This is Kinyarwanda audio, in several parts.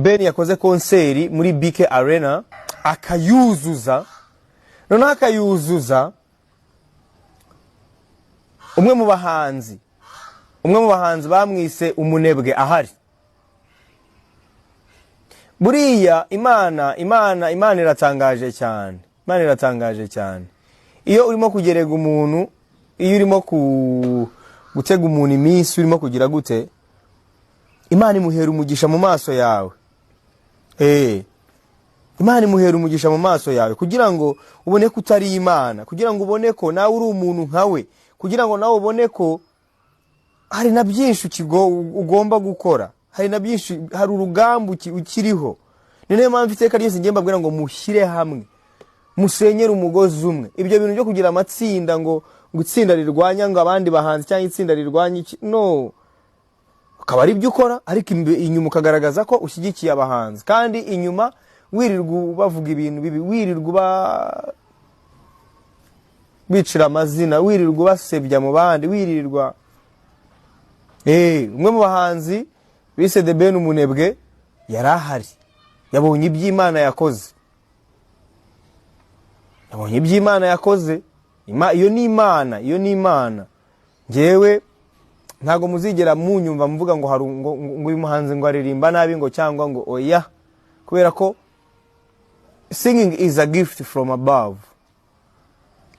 Ben yakoze konseri muri BK Arena akayuzuza, noneho akayuzuza umwe mu bahanzi bamwise umunebwe ahari. Buriya Imana iratangaje cyane. Imana iratangaje cyane. Iyo urimo kugerega umuntu, iyo urimo gutega umuntu iminsi, urimo kugira gute, Imana imuhera umugisha mu maso yawe. Imana imuhera umugisha mu maso yawe kugira ngo ubone ko utari Imana, kugira ngo ubone ko nawe uri umuntu nkawe, kugira ngo nawe ubone ko hari na byinshi ugomba gukora, hari na byinshi, hari urugamba ukiriho. Niyo mpamvu iteka ryose ngiye mbabwira ngo mushyire hamwe, musenyere umugozi umwe. Ibyo bintu byo kugira amatsinda ngo itsinda rirwanya ngo abandi bahanzi cyangwa itsinda rirwanya no, akaba ari byo ukora, ariko inyuma ukagaragaza ko ushyigikiye abahanzi, kandi inyuma wirirwa bavuga ibintu bibi, wirirwa bicira amazina, wirirwa basebya mu bandi, wirirwa umwe mu bahanzi bise The Ben umunebwe yarahari, yabonye iby'Imana yakoze, yabonye iby'Imana yakoze. Iyo ni Imana. Ngewe ntago muzigera munyumva mvuga ngo uyu muhanzi ngo aririmba nabi ngo cyangwa ngo oya, kubera ko singing is a gift from above.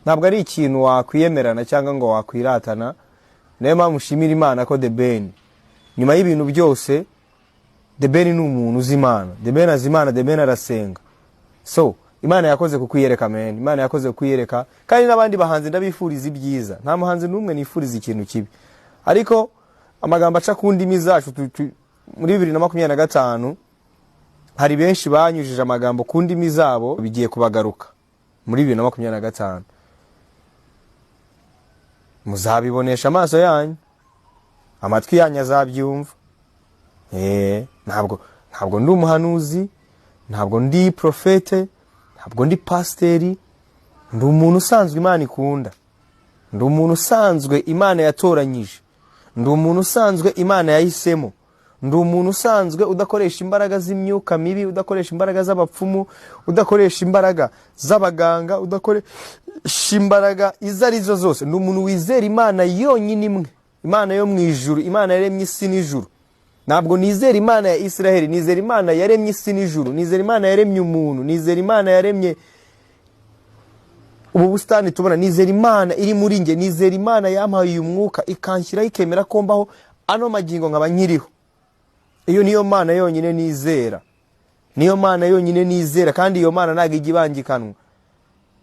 Ntabwo ari ikintu wakwiyemerana cyangwa ngo wakwiratana. Niyo mpamvu mushimira Imana ko The Ben nyuma y'ibintu byose, The Ben ni umuntu uzi Imana, The Ben azi Imana, The Ben arasenga. So Imana yakoze kukwiyereka, Imana yakoze kukwiyereka, kandi n'abandi bahanzi ndabifuriza ibyiza. Nta muhanzi n'umwe nifuriza ikintu kibi, ariko amagambo aca ku ndimi zacu muri 2025 hari benshi banyujije amagambo ku ndimi zabo, bigiye kubagaruka muri 2025. Muzabibonesha amaso yanyu, amatwi yanyu azabyumva. Ntabwo ndi umuhanuzi, ntabwo ndi profete, ntabwo ndi pasteri. Ndi umuntu usanzwe Imana ikunda, ndi umuntu usanzwe Imana yatoranyije, ndi umuntu usanzwe Imana yahisemo, ndi umuntu usanzwe udakoresha imbaraga z'imyuka mibi, udakoresha imbaraga z'abapfumu, udakoresha imbaraga z'abaganga, udakoresha imbaraga izo arizo zose. Ndi umuntu wizera Imana yonyine imwe, Imana yo mu ijuru, Imana yaremye isi n'ijuru. Ntabwo nizera Imana ya Israel, nizera Imana yaremye isi n'ijuru, nizera Imana yaremye umuntu, nizera Imana yaremye ubu busitani tubona, nizera Imana iri muri nge, nizera Imana yampaye uyu mwuka ikanshyira ikemera ko mbaho ano magingo nkaba nkiriho. Iyo niyo Mana yonyine nizera, niyo Mana yonyine nizera, kandi iyo Mana ntago igibangikanwa.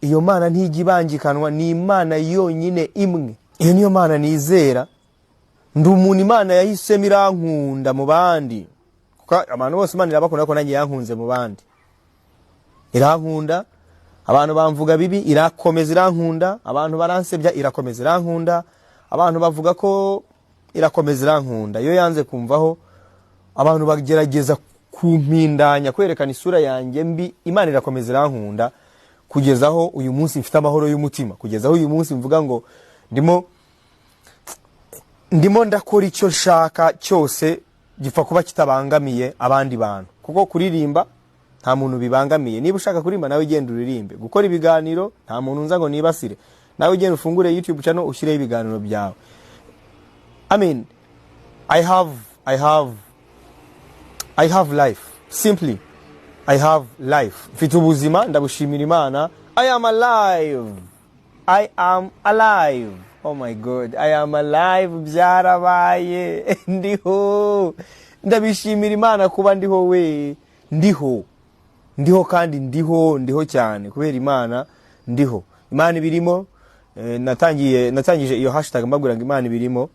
Iyo Mana ntigibangikanwa, ni Imana yonyine imwe. Iyo niyo Mana nizera. Ndi umuntu Imana yahisemo irankunda mu bandi, kuko abantu bose Imana irabakunda, ko nanjye yankunze mu bandi. Irankunda, abantu bamvuga bibi irakomeza irankunda, abantu baransebya irakomeza irankunda, abantu bavuga ko irakomeza irankunda. Iyo yanze kumvaho, abantu bagerageza kumpindanya, kwerekana isura yanjye mbi, Imana irakomeza irankunda, kugezaho uyu munsi mfite amahoro y'umutima, kugezaho uyu munsi mvuga ngo ndimo ndakora icyo nshaka cyose gipfa kuba kitabangamiye abandi bantu, kuko kuririmba nta muntu bibangamiye. Niba ushaka kuririmba nawe genda uririmbe, gukora ibiganiro nta muntu nza ngo nibasire, nawe genda ufungure YouTube channel ushyireho ibiganiro byawe. I have life. Simply, I have life. Mfite ubuzima, ndabushimira Imana. I am alive. I am alive. Oh my God, I am alive. Byarabaye. Ndiho. Ndabishimira Imana kuba ndiho we. Ndiho kandi ndiho cyane kubera Imana ndiho. Imana ibirimo. Natangije iyo hashtag mbabwira ngo Imana ibirimo.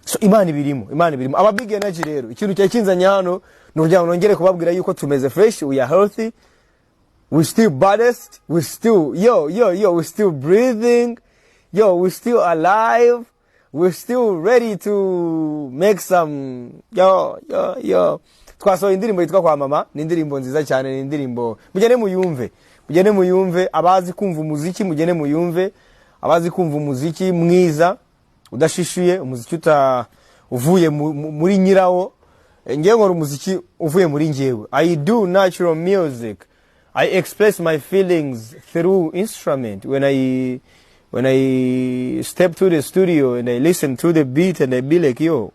So Imana ibirimo. Aba big energy rero. Ikintu cyakinzanye hano n'urujya nongere kubabwira yuko tumeze fresh, we are healthy. We still balanced. We still we're still breathing. We're still alive. We're still ready to make some twasohoye indirimbo yitwa kwa mama. Ni indirimbo nziza cyane, ni indirimbo mugene muyumve, abazi kumva umuziki mugene muyumve, abazi kumva umuziki mwiza udashishuye, umuziki uvuye muri nyirawo, ngewe nkora umuziki uvuye muri ngewe. I do natural music. I express my feelings through instrument. When I step to the studio and I listen to the beat and I be like, yo,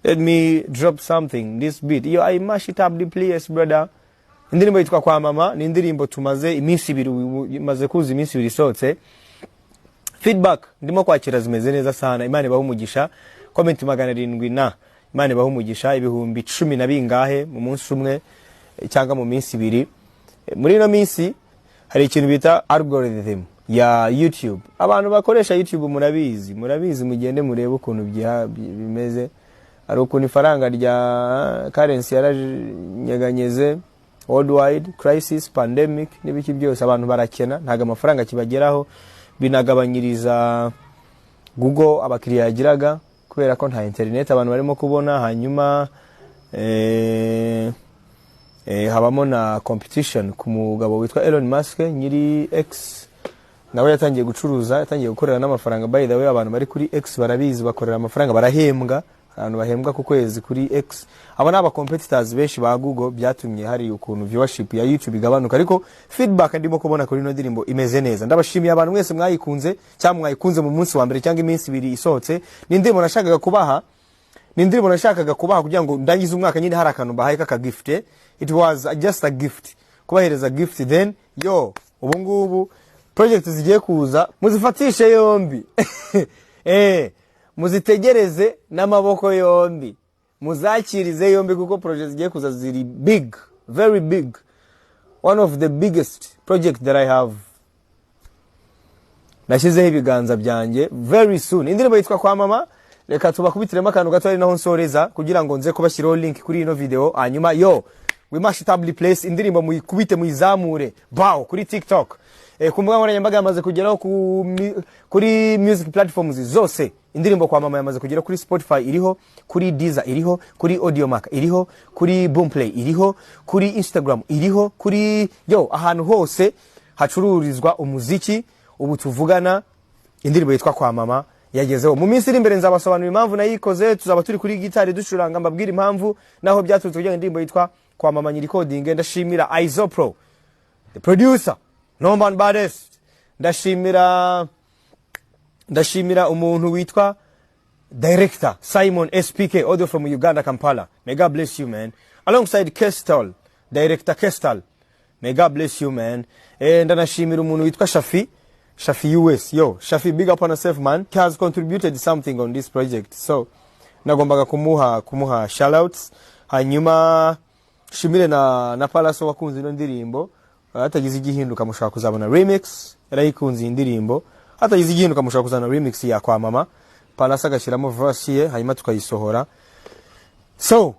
let me drop something, this beat. Yo, I mash it up the place, brother. Indirimbo yitwa Kwa Mama, ni indirimbo tumaze iminsi ibiri, imaze kuza iminsi ibiri isohotse. Feedback ndimo kwakira zimeze neza sana. Imana ibahe umugisha. Comment 700 na Imana ibahe umugisha, ibihumbi 10 na bingahe mu munsi umwe cyangwa mu minsi ibiri. Muri ino minsi hari ikintu bita algorithm ya YouTube. Abantu bakoresha YouTube murabizi mugende murebe ukuntu bimeze. Ari ukuntu ifaranga rya currency yaranyeganyeze, worldwide crisis, pandemic n'ibiki byose abantu barakena, ntaga amafaranga kibageraho, binagabanyiriza Google abakiriya yagiraga kubera ko nta internet abantu barimo kubona. Hanyuma habamo na competition ku mugabo witwa Elon Musk nyiri X, nawe yatangiye gucuruza, yatangiye gukorera n'amafaranga. By the way, abantu bari kuri X barabizi bakorera amafaranga, barahembwa, abantu bahembwa ku kwezi kuri X. Aba naba competitors benshi ba Google, byatumye hari ukuntu viewership ya YouTube igabanuka, ariko feedback ndimo kubona kuri no ndirimbo imeze neza. Ndabashimiye abantu mwese mwayikunze cyangwa mwayikunze mu munsi wa mbere cyangwa iminsi ibiri isohotse. Ni ndirimbo nashakaga kubaha kugira ngo ndangize umwaka nyine hari akantu bahaye kaka gift. It was just a gift, kubahereza gift. Then yo, ubu ngubu project zigiye kuza muzifatishe yombi. Muzitegereze n'amaboko yombi, muzakirize yombi, kuko project zigiye kuza ziri big, very big. One of the biggest project that I have. Nashizeho ibiganza byanjye very soon. Indirimbo yitwa Kwa Mama. Reka tubakubitiremo akantu gato ari naho nsoreza kugira ngo nze kubashyiraho link kuri ino video. Hanyuma yo, we mash it up the place. Indirimbo muyikubite muyizamure bao kuri TikTok. Ku mbuga nkoranyambaga yamaze kugeraho kuri music platforms zose. Indirimbo Kwa Mama yamaze kugera kuri Spotify, iriho kuri Deezer, iriho kuri Audiomack, iriho kuri Boomplay, iriho kuri Instagram, iriho kuri yo, ahantu hose hacururizwa umuziki. Ubu tuvugana indirimbo yitwa Kwa Mama yagezeho. Mu minsi iri imbere nzabasobanurira impamvu nayikoze, tuzaba turi kuri gitari ducuranga mbabwira impamvu naho byaturutse kugira indirimbo yitwa Kwa Mama nyiri recording. Ndashimira Isopro, the producer, Norman Bades. Ndashimira umuntu witwa director Simon SPK, audio from Uganda, Kampala. May God bless you, man. Alongside Kestal, director Kestal. May God bless you, man. Ndanashimira umuntu witwa Shafi US. Yo, Shafi, big up on yourself, man. He has contributed something on this project. So, nagombaga kumuha shoutouts. Hanyuma shimire na Palaso wakunze ino ndirimbo. Hatagize igihinduka mushaka kuzabona remix. Yarayikunze indirimbo. Hatagize igihinduka mushaka kuzana remix ya Kwa Mama. Palaso agashiramo verse ye, hanyuma tukayisohora. So,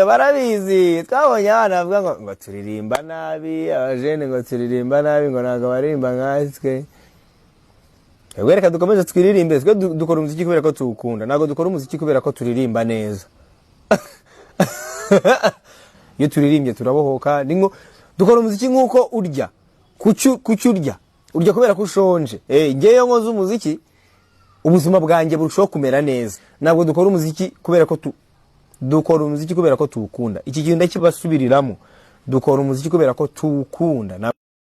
barabizi twabonye abana bavuga ngo turirimba nabi, abajene ngo turirimba nabi, ngo naga barimba nkatwe. Reka dukomeze twiririmbe, twe dukora umuziki kubera ko tuwukunda, nago dukora umuziki kubera ko turirimba neza. Iyo turirimbye turabohoka, ningo dukora umuziki nkuko urya, kucyurya kubera ko ushonje. Ngeyo nkoze umuziki ubuzima bwanjye burushaho kumera neza. Ntabwo dukora umuziki kubera ko dukora umuziki kubera ko tuwukunda. Iki kintu ndakibasubiriramo, dukora umuziki kubera ko tuwukunda.